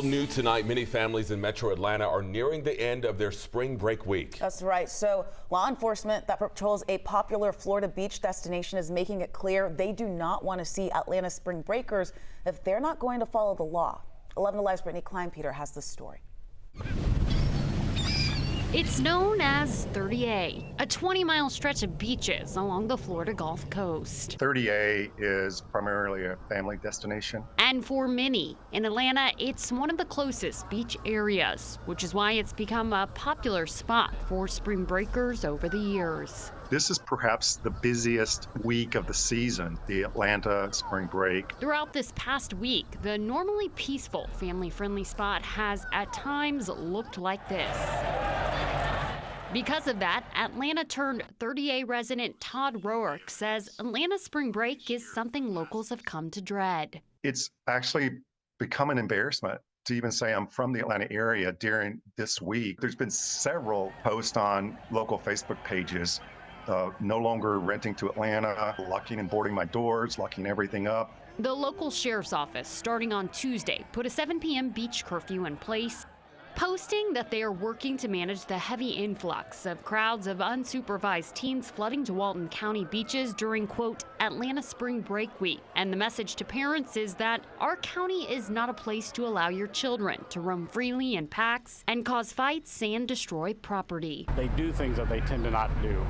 New tonight, many families in Metro Atlanta are nearing the end of their spring break week. That's right. So law enforcement that patrols a popular Florida beach destination is making it clear they do not want to see Atlanta spring breakers if they're not going to follow the law. 11 Alive's Brittany Kleinpeter has this story. It's known as 30A, a 20-mile stretch of beaches along the Florida Gulf Coast. 30A is primarily a family destination. And for many in Atlanta, it's one of the closest beach areas, which is why it's become a popular spot for spring breakers over the years. This is perhaps the busiest week of the season, the Atlanta spring break. Throughout this past week, the normally peaceful, family-friendly spot has at times looked like this. Because of that, Atlanta turned 30A resident Todd Roark says Atlanta spring break is something locals have come to dread. It's actually become an embarrassment to even say I'm from the Atlanta area during this week. There's been several posts on local Facebook pages, no longer renting to Atlanta, locking and boarding my doors, locking everything up. The local sheriff's office, starting on Tuesday, put a 7 p.m. beach curfew in place, posting that they are working to manage the heavy influx of crowds of unsupervised teens flooding to Walton County beaches during, quote, Atlanta spring break week. And the message to parents is that our county is not a place to allow your children to roam freely in packs and cause fights and destroy property. They do things that they tend to not do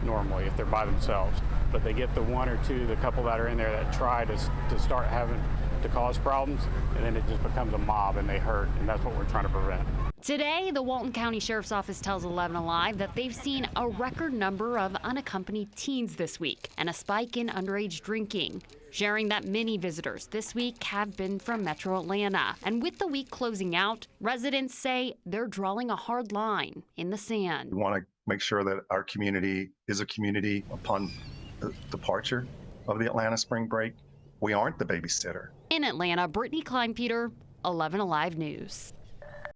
normally if they're by themselves, but they get the one or two, the couple that are in there that try to start having to cause problems, and then it just becomes a mob and they hurt, and that's what we're trying to prevent. Today, the Walton County Sheriff's Office tells 11 Alive that they've seen a record number of unaccompanied teens this week and a spike in underage drinking, sharing that many visitors this week have been from Metro Atlanta. And with the week closing out, residents say they're drawing a hard line in the sand. We want to make sure that our community is a community upon the departure of the Atlanta spring break. We aren't the babysitter. In Atlanta, Brittany Kleinpeter, 11 Alive News.